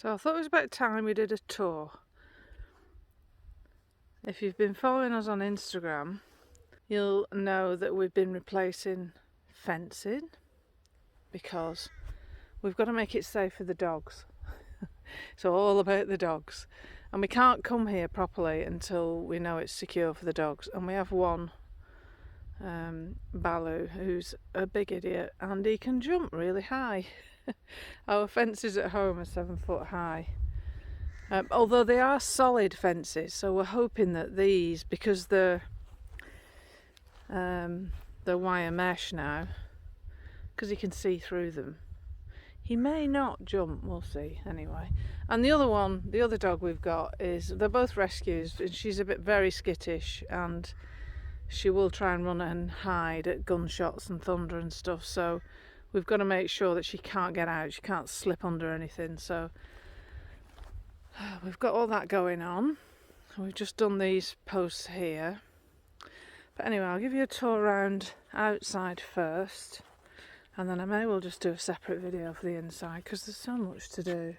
So I thought it was about time we did a tour. If you've been following us on Instagram, you'll know that we've been replacing fencing because we've got to make it safe for the dogs. So all about the dogs. And we can't come here properly until we know it's secure for the dogs. And we have one Baloo who's a big idiot and he can jump really high. Our fences at home are 7 foot high. Although they are solid fences, so we're hoping that these, because they're wire mesh now, because you can see through them, he may not jump, we'll see anyway. And the other dog we've got they're both rescues, and she's very skittish, and she will try and run and hide at gunshots and thunder and stuff, so we've got to make sure that she can't get out, she can't slip under anything, so we've got all that going on. We've just done these posts here. But anyway, I'll give you a tour around outside first, and then I may well just do a separate video for the inside because there's so much to do.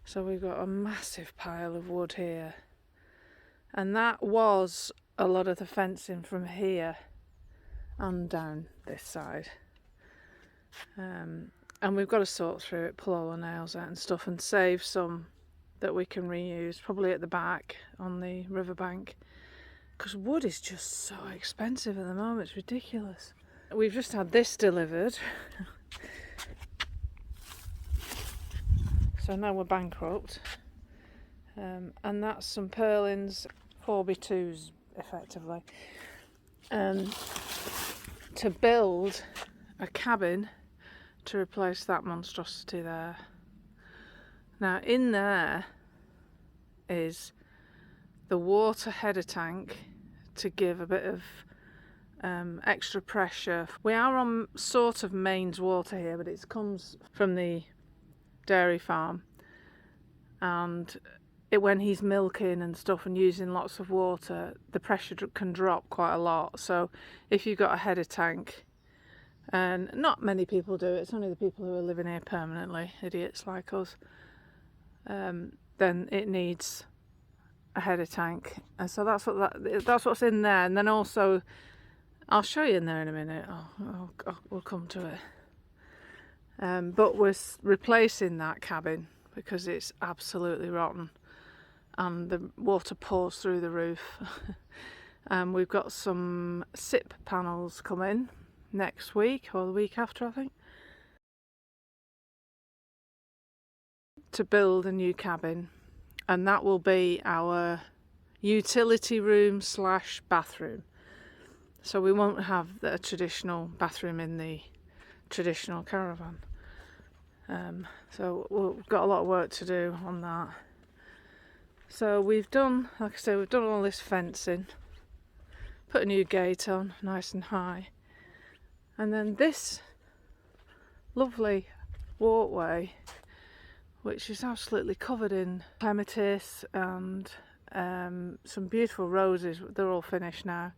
So we've got a massive pile of wood here, and that was a lot of the fencing from here and down this side. And we've got to sort through it, pull all the nails out and stuff, and save some that we can reuse, probably at the back on the riverbank, because wood is just so expensive at the moment, it's ridiculous. We've just had this delivered, so now we're bankrupt, and that's some purlins 4x2s effectively, to build a cabin to replace that monstrosity there. Now in there is the water header tank to give a bit of extra pressure. We are on sort of mains water here, but it comes from the dairy farm, and when he's milking and stuff and using lots of water, the pressure can drop quite a lot. So if you've got a header tank, and not many people do it, it's only the people who are living here permanently, idiots like us, then it needs a header tank, and so that's what's in there. And then also, I'll show you in there in a minute. We'll come to it. But we're replacing that cabin because it's absolutely rotten, and the water pours through the roof. We've got some SIP panels coming next week or the week after, I think, to build a new cabin, and that will be our utility room / bathroom. So we won't have a traditional bathroom in the traditional caravan. So we've got a lot of work to do on that. So we've done, like I say, we've done all this fencing, put a new gate on, nice and high, and then this lovely walkway, which is absolutely covered in clematis and some beautiful roses. They're all finished now,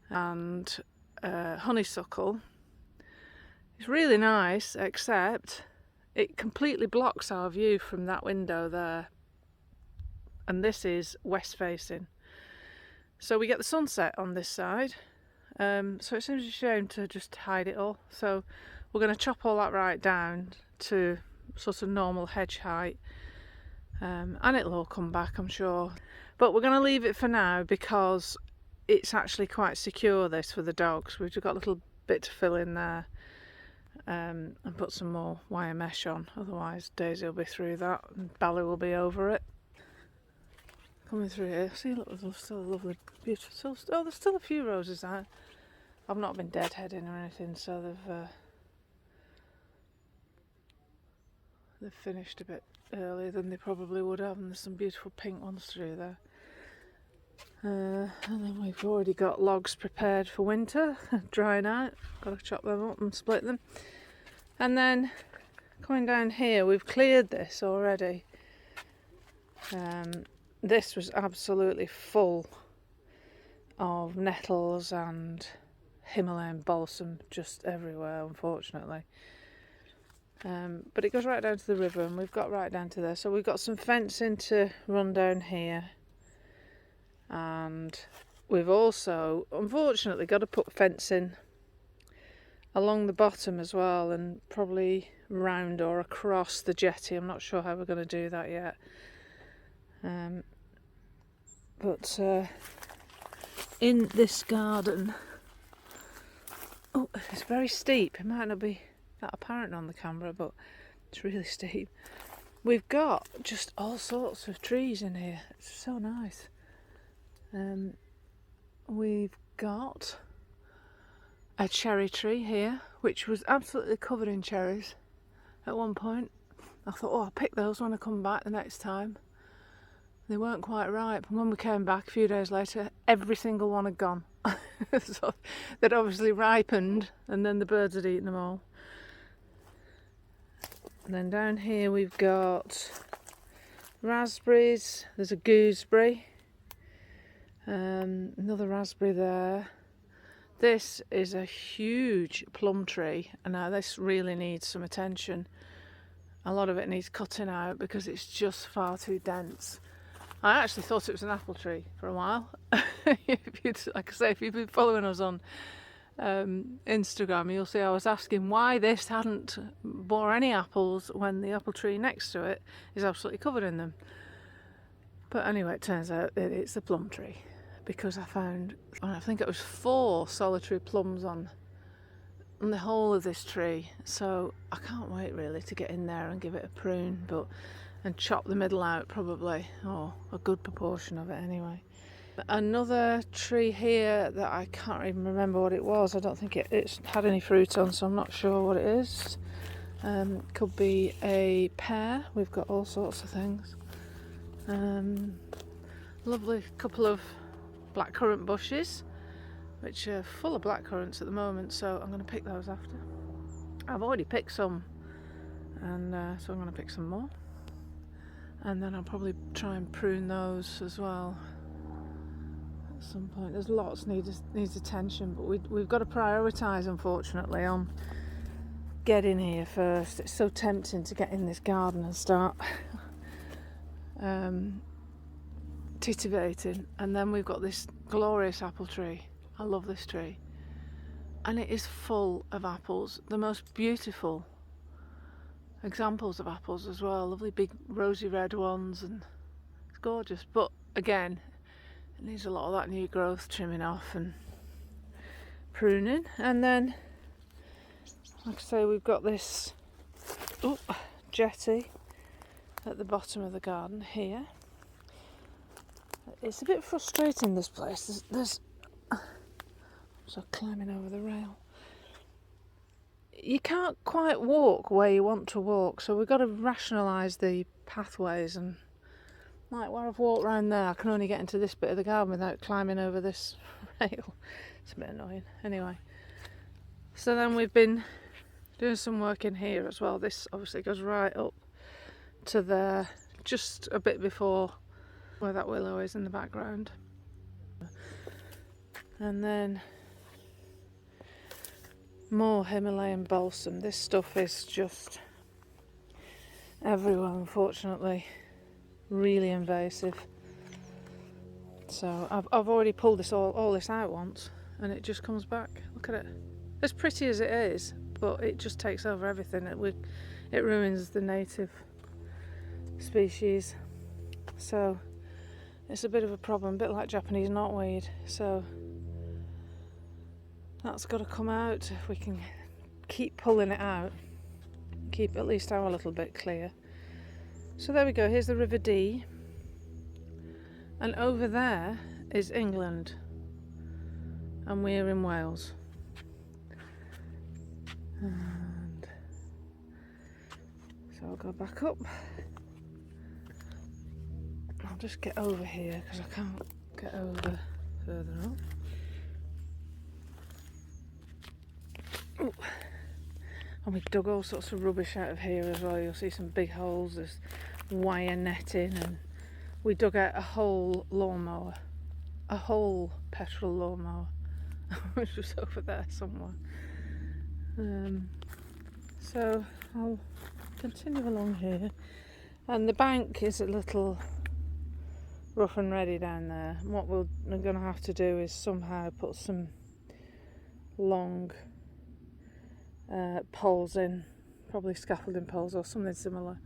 and honeysuckle. It's really nice, except it completely blocks our view from that window there, and this is west facing, so we get the sunset on this side. So it seems a shame to just hide it all, so we're going to chop all that right down to sort of normal hedge height, and it'll all come back, I'm sure, but we're going to leave it for now because it's actually quite secure, this, for the dogs. We've just got a little bit to fill in there, and put some more wire mesh on, otherwise Daisy will be through that and Baloo will be over it. Coming through here, see, look, there's still a lovely, beautiful, there's still a few roses out. I've not been deadheading or anything, so they've finished a bit earlier than they probably would have, and there's some beautiful pink ones through there. And then we've already got logs prepared for winter, drying out. Got to chop them up and split them. And then coming down here, we've cleared this already. This was absolutely full of nettles and Himalayan balsam just everywhere, unfortunately. But it goes right down to the river, and we've got right down to there. So we've got some fencing to run down here, and we've also unfortunately got to put fencing along the bottom as well, and probably round or across the jetty. I'm not sure how we're going to do that yet. But in this garden, oh, it's very steep. It might not be that apparent on the camera, but it's really steep. We've got just all sorts of trees in here. It's so nice. We've got a cherry tree here, which was absolutely covered in cherries at one point. I thought, oh, I'll pick those when I come back the next time. They weren't quite ripe, and when we came back a few days later, every single one had gone. So they'd obviously ripened, and then the birds had eaten them all. And then down here we've got raspberries. There's a gooseberry, another raspberry there. This is a huge plum tree, and now this really needs some attention. A lot of it needs cutting out because it's just far too dense. I actually thought it was an apple tree for a while. Like I say, if you've been following us on Instagram, you'll see I was asking why this hadn't bore any apples when the apple tree next to it is absolutely covered in them. But anyway, it turns out that it's the plum tree, because I found, I think it was 4 solitary plums on the whole of this tree. So I can't wait really to get in there and give it a prune, and chop the middle out probably, or a good proportion of it anyway. Another tree here that I can't even remember what it was. I don't think it's had any fruit on, so I'm not sure what it is. Could be a pear. We've got all sorts of things. Lovely couple of blackcurrant bushes, which are full of blackcurrants at the moment, so I'm going to pick those after. I've already picked some, and so I'm going to pick some more, and then I'll probably try and prune those as well at some point. There's lots needs attention, but we've got to prioritise, unfortunately, on getting here first. It's so tempting to get in this garden and start titivating, and then we've got this glorious apple tree. I love this tree, and it is full of apples, the most beautiful examples of apples as well, lovely big rosy red ones, and it's gorgeous. But again, it needs a lot of that new growth trimming off and pruning. And then, like I say, we've got this jetty at the bottom of the garden here. It's a bit frustrating, this place. So climbing over the rail. You can't quite walk where you want to walk, so we've got to rationalise the pathways, and like where I've walked round there, I can only get into this bit of the garden without climbing over this rail. It's a bit annoying. Anyway, so then we've been doing some work in here as well. This obviously goes right up to there, just a bit before where that willow is in the background. And then more Himalayan balsam. This stuff is just everywhere, unfortunately. Really invasive. So I've already pulled all this out once, and it just comes back. Look at it. As pretty as it is, but it just takes over everything. It ruins the native species. So it's a bit of a problem, a bit like Japanese knotweed. So that's got to come out if we can keep pulling it out, keep at least our little bit clear. So there we go, here's the River Dee, and over there is England, and we're in Wales. And so I'll go back up. I'll just get over here because I can't get over further up. Ooh. And we've dug all sorts of rubbish out of here as well. You'll see some big holes, there's wire netting, and we dug out a whole lawnmower, a whole petrol lawnmower, which was over there somewhere. So I'll continue along here, and the bank is a little rough and ready down there. And what we're going to have to do is somehow put some long poles in, probably scaffolding poles or something similar,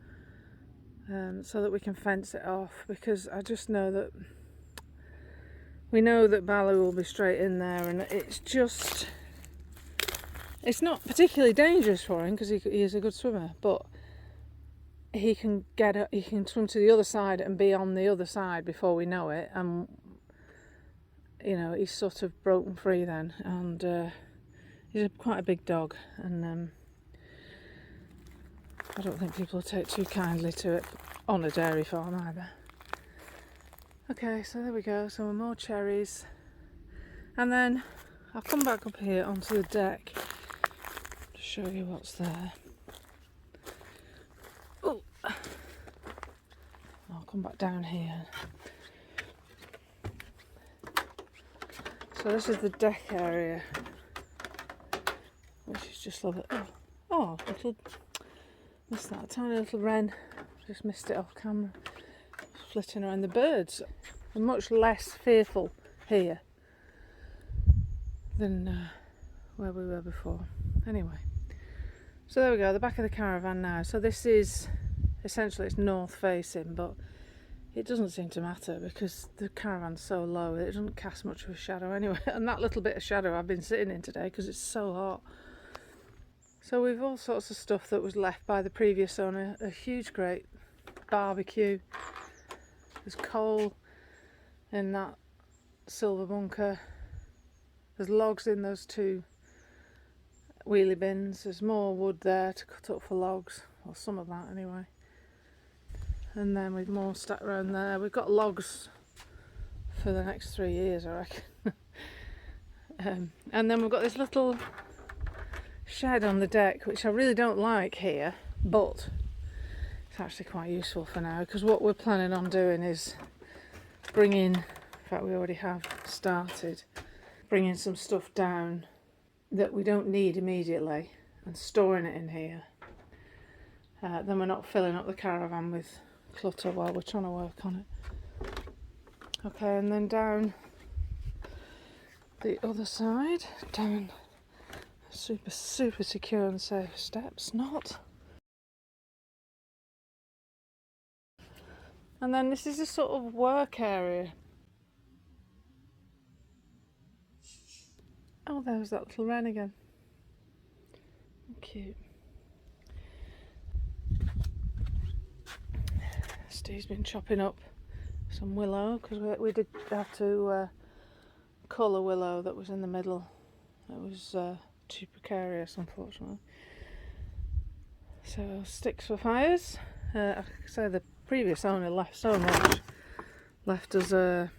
so that we can fence it off, because I just know that we know that Baloo will be straight in there, and it's not particularly dangerous for him because he is a good swimmer, but he can swim to the other side and be on the other side before we know it, and he's sort of broken free then. And he's quite a big dog, and I don't think people will take too kindly to it on a dairy farm either. Okay, so there we go, some more cherries, and then I'll come back up here onto the deck to show you what's there. Oh, I'll come back down here. So this is the deck area, which is just lovely. Missed that tiny little wren, just missed it off camera, flitting around. The birds are much less fearful here than where we were before. Anyway, so there we go, the back of the caravan now. So this is essentially, it's north facing, but it doesn't seem to matter because the caravan's so low it doesn't cast much of a shadow anyway. And that little bit of shadow I've been sitting in today because it's so hot. So we've all sorts of stuff that was left by the previous owner. A huge great barbecue. There's coal in that silver bunker. There's logs in those two wheelie bins. There's more wood there to cut up for logs, or some of that anyway. And then we've more stacked around there. We've got logs for the next 3 years, I reckon. And then we've got this little shed on the deck, which I really don't like here, but it's actually quite useful for now, because what we're planning on doing is in fact we already have started, bringing some stuff down that we don't need immediately and storing it in here. Then we're not filling up the caravan with clutter while we're trying to work on it. Okay, and then down the other side, down super secure and safe steps, not. And then this is a sort of work area. Oh, there's that little wren again. Cute. Steve's been chopping up some willow because we did have to cull a willow that was in the middle. It was too precarious, unfortunately. So sticks for fires. I say the previous owner left so much. Left us a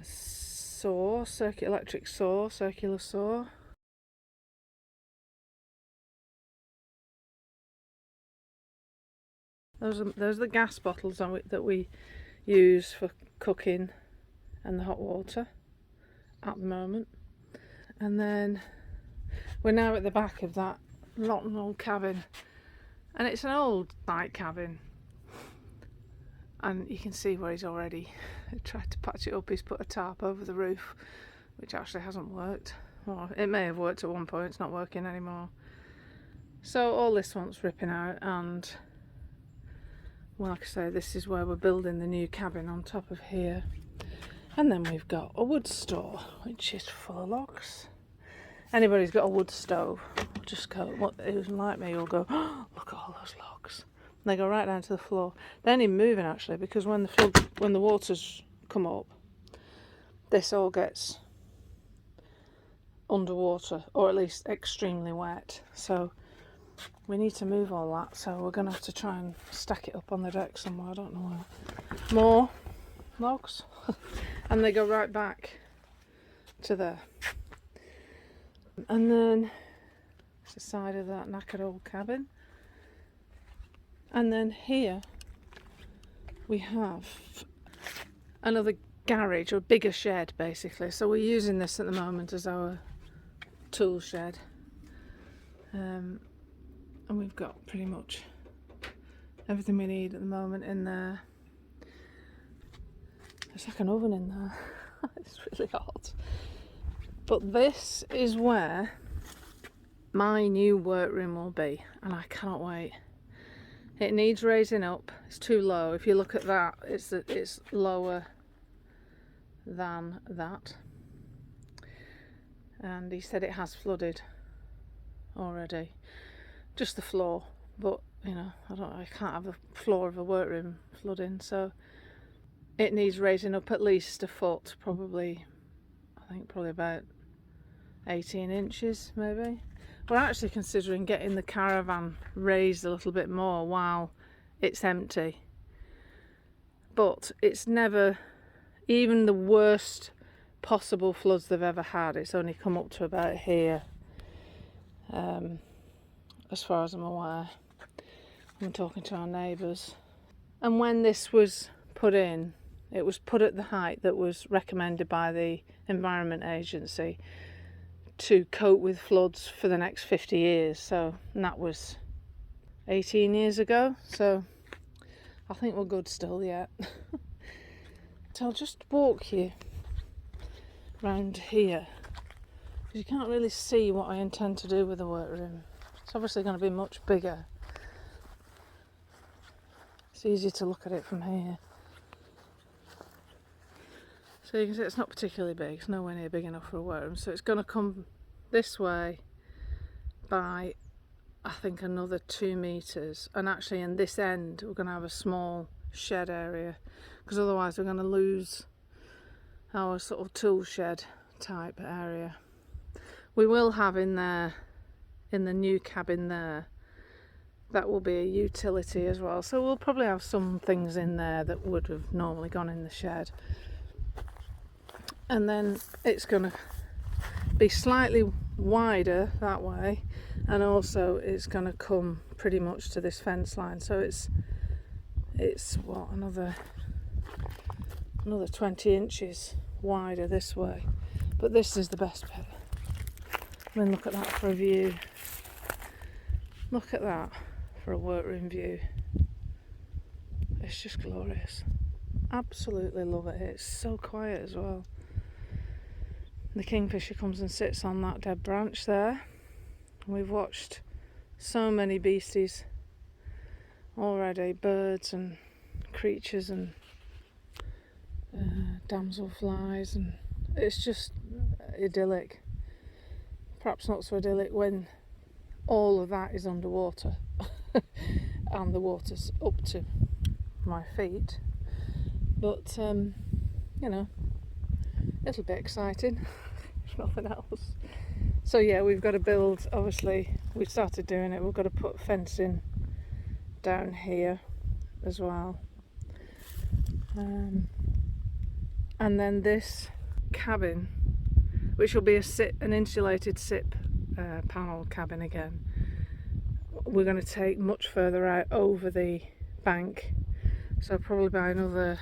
saw, electric saw, circular saw. Those are the gas bottles that we use for cooking and the hot water at the moment. And then we're now at the back of that rotten old cabin, and it's an old night cabin, and you can see where he's already tried to patch it up. He's put a tarp over the roof, which actually hasn't worked. Well, it may have worked at one point, it's not working anymore. So all this wants ripping out, and well, like I say, this is where we're building the new cabin on top of here. And then we've got a wood store, which is full of logs. Anybody's got a wood stove, just go, who's like me, will go, oh, look at all those logs. And they go right down to the floor. They're only moving actually, because when the waters come up, this all gets underwater, or at least extremely wet. So we need to move all that, so we're going to have to try and stack it up on the deck somewhere, I don't know where. More logs. And they go right back to there. And then it's the side of that knackered old cabin. And then here we have another garage, or a bigger shed basically. So we're using this at the moment as our tool shed. And we've got pretty much everything we need at the moment in there. It's like an oven in there. It's really hot. But this is where my new workroom will be, and I cannot wait. It needs raising up. It's too low. If you look at that, it's lower than that. And he said it has flooded already. Just the floor, but you know, I can't have the floor of a workroom flooding, so it needs raising up at least a foot, probably, I think probably about 18 inches maybe. We're actually considering getting the caravan raised a little bit more while it's empty. But it's never, even the worst possible floods they've ever had, it's only come up to about here, as far as I'm aware. I'm talking to our neighbours. And when this was put in, it was put at the height that was recommended by the Environment Agency to cope with floods for the next 50 years. So, and that was 18 years ago. So I think we're good still yet. So I'll just walk you round here, because you can't really see what I intend to do with the workroom. It's obviously going to be much bigger. It's easier to look at it from here. So you can see it's not particularly big, it's nowhere near big enough for a workroom, so it's going to come this way by, I think, another 2 metres, and actually in this end we're going to have a small shed area, because otherwise we're going to lose our sort of tool shed type area. We will have in there, in the new cabin there, that will be a utility as well, so we'll probably have some things in there that would have normally gone in the shed. And then it's going to be slightly wider that way, and also it's going to come pretty much to this fence line, so it's what, another 20 inches wider this way. But this is the best bit. I mean, look at that for a view. Look at that for a workroom view. It's just glorious. Absolutely love it. It's so quiet as well. The kingfisher comes and sits on that dead branch there. We've watched so many beasties already, birds and creatures and damselflies, and it's just idyllic. Perhaps not so idyllic when all of that is underwater and the water's up to my feet, but you know, it'll be exciting if nothing else. So yeah, we've got to build, obviously we started doing it, we've got to put fencing down here as well, and then this cabin, which will be an insulated SIP panel cabin again, we're going to take much further out over the bank, so probably by another,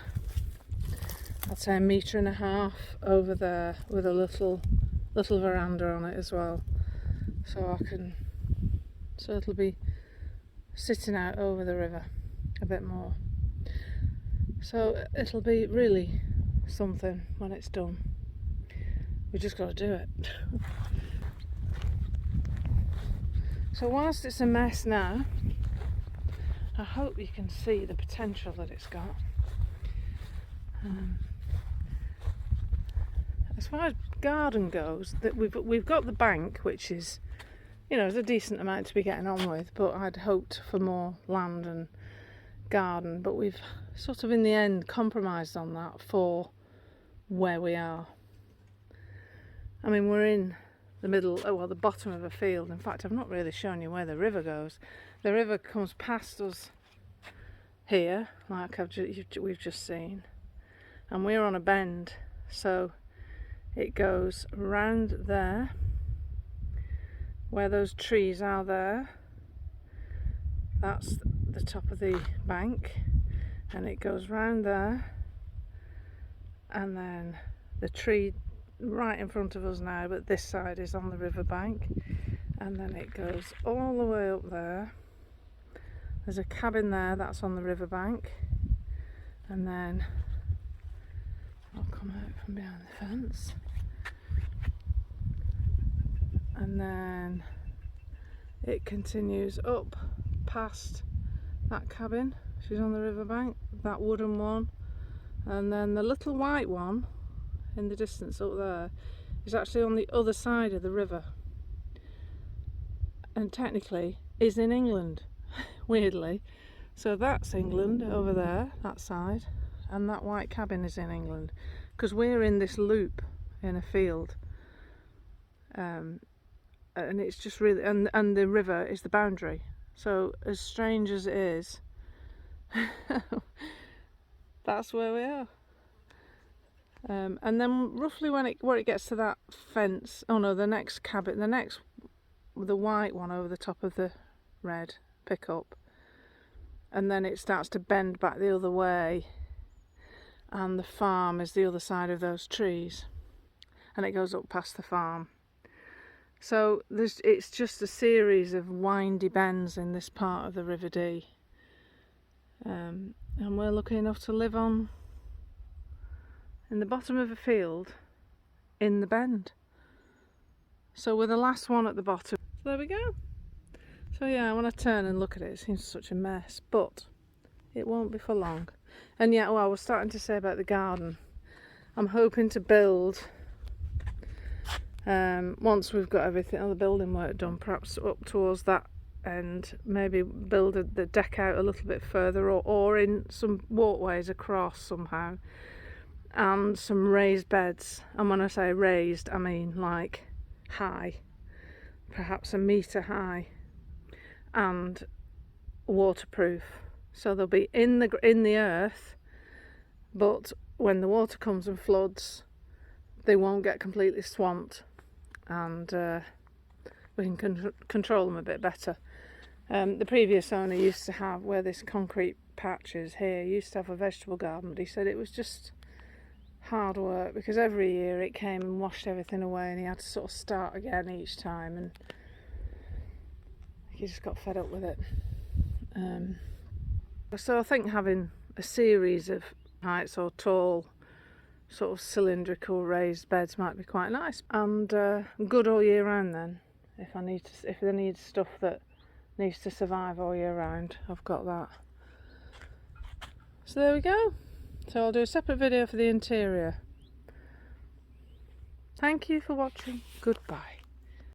I'd say, 1.5 meters over there, with a little veranda on it as well, so it'll be sitting out over the river a bit more, so it'll be really something when it's done. We just got to do it. So whilst it's a mess now, I hope you can see the potential that it's got. As far as garden goes, that we've got the bank, which is, you know, there's a decent amount to be getting on with, but I'd hoped for more land and garden, but we've sort of in the end compromised on that for where we are. I mean, we're in the middle, the bottom of a field. In fact, I've not really shown you where the river goes. The river comes past us here, like we've just seen, and we're on a bend, so it goes round there, where those trees are there. That's the top of the bank, and it goes round there, and then the tree right in front of us now, but this side is on the river bank, and then it goes all the way up there. There's a cabin there that's on the riverbank, and then I'll come out from behind the fence, and then it continues up past that cabin. She's on the riverbank, that wooden one, and then the little white one in the distance up there is actually on the other side of the river, and technically is in England, weirdly. So that's England over there, that side, and that white cabin is in England, because we're in this loop in a field, and it's just really, and the river is the boundary. So as strange as it is, that's where we are. And then roughly where it gets to that fence, oh no, the next cabin, the white one over the top of the red pickup, and then it starts to bend back the other way, and the farm is the other side of those trees, and it goes up past the farm. So it's just a series of windy bends in this part of the River Dee, and we're lucky enough to live in the bottom of a field in the bend. So we're the last one at the bottom. So there we go. So yeah, when I turn and look at it, it seems such a mess, but it won't be for long. And yeah, well, I was starting to say about the garden. I'm hoping to build, once we've got everything, all the building work done, perhaps up towards that end, maybe build the deck out a little bit further, or in some walkways across somehow, and some raised beds. And when I say raised, I mean like high, perhaps 1 metre high, and waterproof. So they'll be in the earth, but when the water comes and floods, they won't get completely swamped, and we can control them a bit better. The previous owner used to have, where this concrete patch is here, used to have a vegetable garden, but he said it was just hard work, because every year it came and washed everything away, and he had to sort of start again each time, and he just got fed up with it. So I think having a series of heights or tall sort of cylindrical raised beds might be quite nice, and good all year round. Then if they need stuff that needs to survive all year round, I've got that. So there we go. So I'll do a separate video for the interior. Thank you for watching. Goodbye.